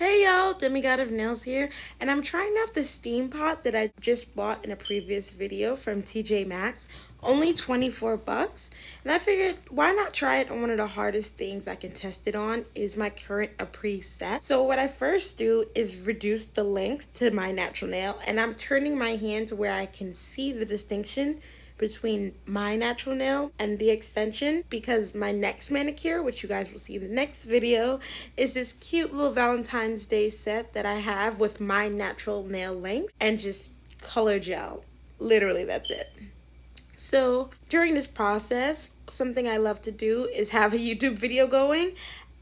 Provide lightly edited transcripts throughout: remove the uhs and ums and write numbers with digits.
Hey y'all, Demigod of Nails here, and I'm trying out the steam pot that I just bought in a previous video from TJ Maxx. Only 24 bucks. And I figured why not try it on one of the hardest things I can test it on is my current apres set. So what I first do is reduce the length to my natural nail, and I'm turning my hand to where I can see the distinction between my natural nail and the extension, because my next manicure, which you guys will see in the next video, is this cute little Valentine's Day set that I have with my natural nail length and just color gel. Literally, that's it. So during this process, something I love to do is have a YouTube video going.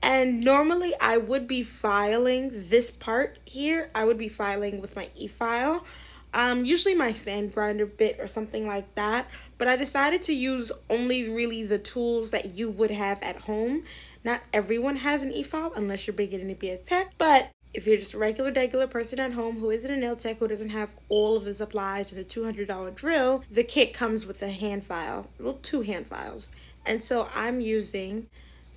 And normally I would be filing this part here. I would be filing with my e-file. Usually my sand grinder bit or something like that. But I decided to use only really the tools that you would have at home. Not everyone has an e-file unless you're beginning to be a tech. But if you're just a regular person at home who isn't a nail tech, who doesn't have all of the supplies and a $200 drill, the kit comes with a hand file, well, two hand files. And so I'm using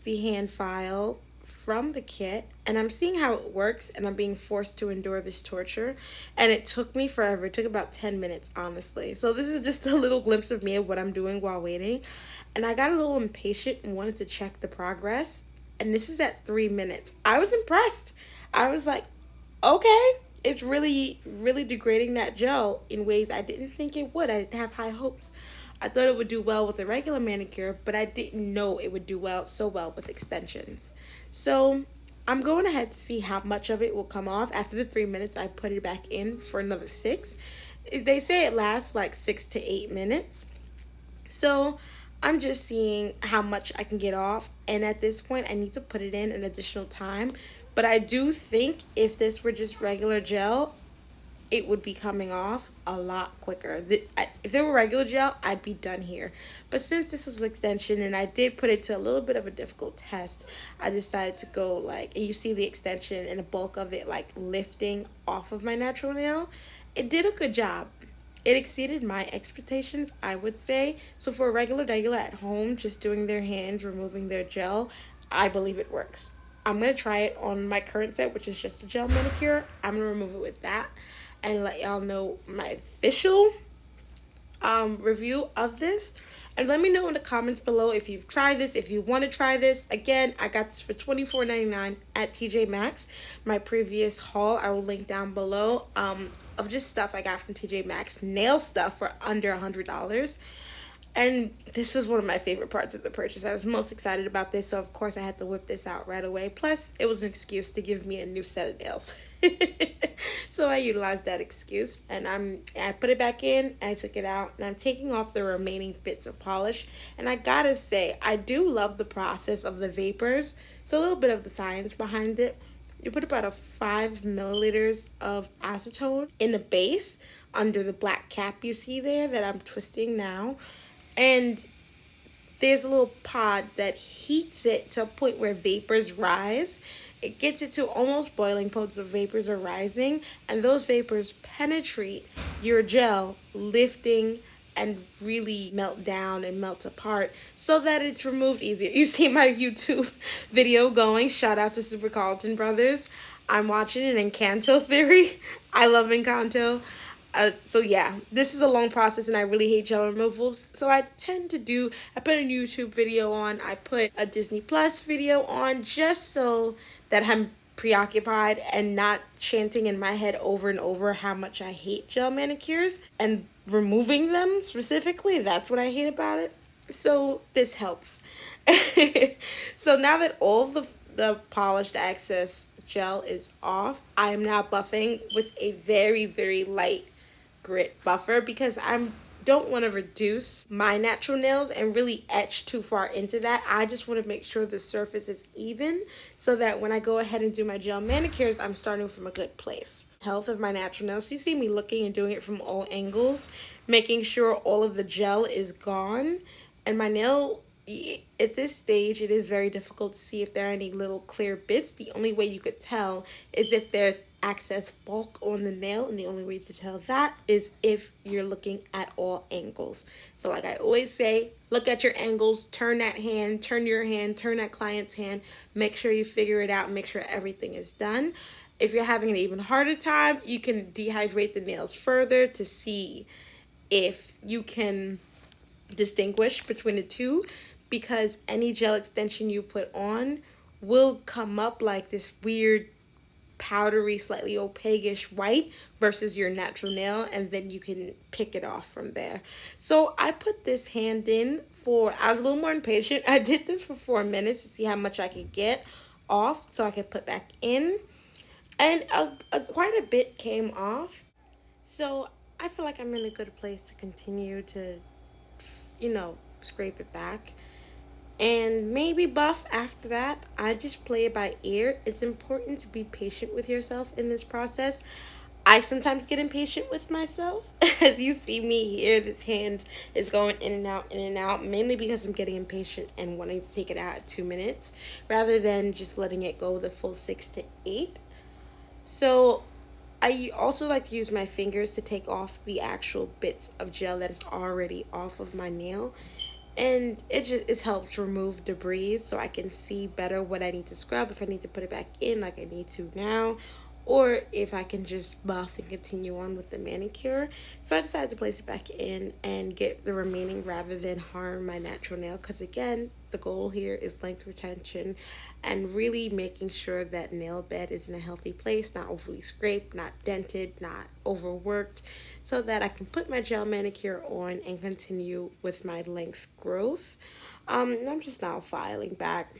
the hand file from the kit, and I'm seeing how it works, and I'm being forced to endure this torture. And it took me forever. It took about 10 minutes, honestly. So this is just a little glimpse of me of what I'm doing while waiting. And I got a little impatient and wanted to check the progress. And this is at 3 minutes. I was impressed. I was like, okay, it's really degrading that gel in ways I didn't think it would. I didn't have high hopes. I thought it would do well with a regular manicure, but I didn't know it would do so well with extensions. So I'm going ahead to see how much of it will come off. After the 3 minutes, I put it back in for another 6. They say it lasts like 6 to 8 minutes. So I'm just seeing how much I can get off, and at this point I need to put it in an additional time. But I do think if this were just regular gel, it would be coming off a lot quicker. If it were regular gel, I'd be done here. But since this was extension and I did put it to a little bit of a difficult test, I decided to go and you see the extension and the bulk of it like lifting off of my natural nail. It did a good job. It exceeded my expectations, I would say. So for a regular at home, just doing their hands, removing their gel, I believe it works. I'm going to try it on my current set, which is just a gel manicure. I'm going to remove it with that and let y'all know my official review of this. And let me know in the comments below if you've tried this, if you want to try this. Again, I got this for $24.99 at TJ Maxx. My previous haul I will link down below of just stuff I got from TJ Maxx. Nail stuff for under $100. And this was one of my favorite parts of the purchase. I was most excited about this, so of course I had to whip this out right away. Plus, it was an excuse to give me a new set of nails. So I utilized that excuse, and I put it back in, I took it out, and I'm taking off the remaining bits of polish. And I gotta say, I do love the process of the vapors. So a little bit of the science behind it. You put about 5 milliliters of acetone in the base under the black cap you see there that I'm twisting now. And there's a little pod that heats it to a point where vapors rise. It gets it to almost boiling point, so vapors are rising, and those vapors penetrate your gel, lifting and really melt down and melt apart so that it's removed easier. You see my YouTube video going. Shout out to Super Carlton Brothers. I'm watching it in Encanto Theory. I love Encanto. So yeah, this is a long process and I really hate gel removals. So I tend to I put a YouTube video on, I put a Disney Plus video on just so that I'm preoccupied and not chanting in my head over and over how much I hate gel manicures and removing them specifically. That's what I hate about it. So this helps. So now that all the polished excess gel is off, I am now buffing with a very light grit buffer because I don't want to reduce my natural nails and really etch too far into that. I just want to make sure the surface is even so that when I go ahead and do my gel manicures, I'm starting from a good place. Health of my natural nails. So you see me looking and doing it from all angles, making sure all of the gel is gone. And my nail, at this stage, it is very difficult to see if there are any little clear bits. The only way you could tell is if there's excess bulk on the nail, and the only way to tell that is if you're looking at all angles. So like I always say, look at your angles, turn that hand, turn your hand, turn that client's hand, make sure you figure it out, make sure everything is done. If you're having an even harder time, you can dehydrate the nails further to see if you can distinguish between the two, because any gel extension you put on will come up like this weird powdery, slightly opaque-ish white versus your natural nail, and then you can pick it off from there. So I put this hand in for, I was a little more impatient. I did this for 4 minutes to see how much I could get off so I could put back in, and quite a bit came off. So I feel like I'm in a good place to continue to, scrape it back and maybe buff after that. I just play it by ear. It's important to be patient with yourself in this process. I sometimes get impatient with myself. As you see me here, this hand is going in and out, mainly because I'm getting impatient and wanting to take it out at 2 minutes rather than just letting it go the full 6 to 8. So I also like to use my fingers to take off the actual bits of gel that is already off of my nail. And it helps remove debris so I can see better what I need to scrub, if I need to put it back in like I need to now, or if I can just buff and continue on with the manicure. So I decided to place it back in and get the remaining rather than harm my natural nail, because again, the goal here is length retention and really making sure that nail bed is in a healthy place, not overly scraped, not dented, not overworked, so that I can put my gel manicure on and continue with my length growth. I'm just now filing back.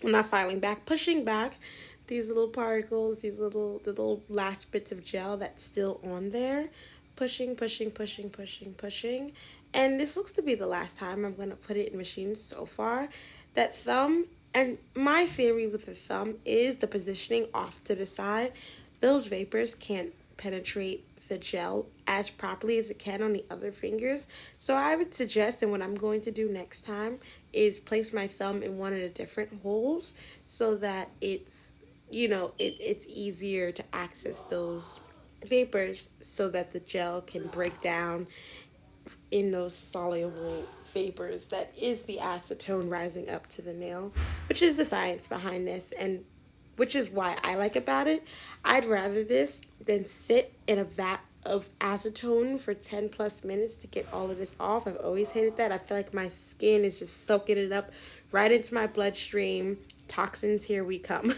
Well, not filing back, pushing back these little particles, the little last bits of gel that's still on there. Pushing, pushing, pushing, pushing, pushing. And this looks to be the last time I'm going to put it in machine so far. That thumb, and my theory with the thumb is the positioning off to the side. Those vapors can't penetrate the gel as properly as it can on the other fingers. So I would suggest, and what I'm going to do next time, is place my thumb in one of the different holes so that it's, it's easier to access those vapors so that the gel can break down in those soluble vapors that is the acetone rising up to the nail, which is the science behind this, and which is why I like about it. I'd rather this than sit in a vat of acetone for 10 plus minutes to get all of this off. I've always hated that. I feel like my skin is just soaking it up right into my bloodstream. Toxins, here we come.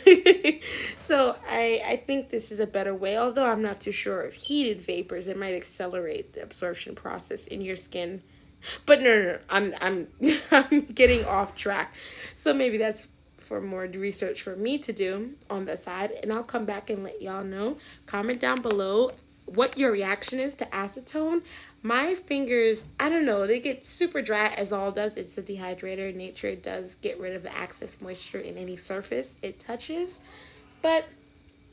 So I think this is a better way, although I'm not too sure if heated vapors, it might accelerate the absorption process in your skin. But no, I'm I'm getting off track. So maybe that's for more research for me to do on the side, and I'll come back and let y'all know. Comment down below what your reaction is to acetone. My fingers, I don't know, they get super dry, as all does. It's a dehydrator in nature. It does get rid of the excess moisture in any surface it touches, but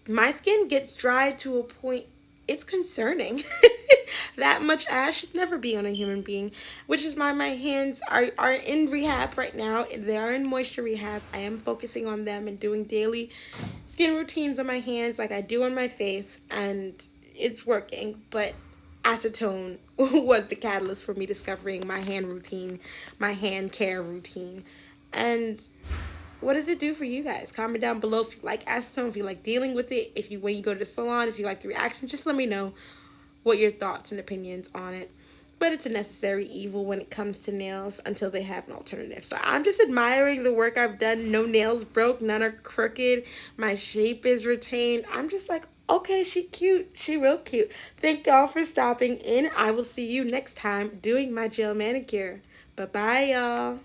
my skin gets dry to a point it's concerning. That much ash should never be on a human being, which is why my hands are in rehab right now. They are in moisture rehab. I am focusing on them and doing daily skin routines on my hands like I do on my face, and it's working. But acetone was the catalyst for me discovering my hand routine, my hand care routine. And what does it do for you guys? Comment down below if you like acetone, if you like dealing with it, if you, when you go to the salon, if you like the reaction. Just let me know what your thoughts and opinions on it. But it's a necessary evil when it comes to nails until they have an alternative. So I'm just admiring the work I've done. No nails broke, none are crooked, my shape is retained. I'm just like, okay, she cute, she real cute. Thank y'all for stopping in. I will see you next time doing my gel manicure. Bye bye, y'all.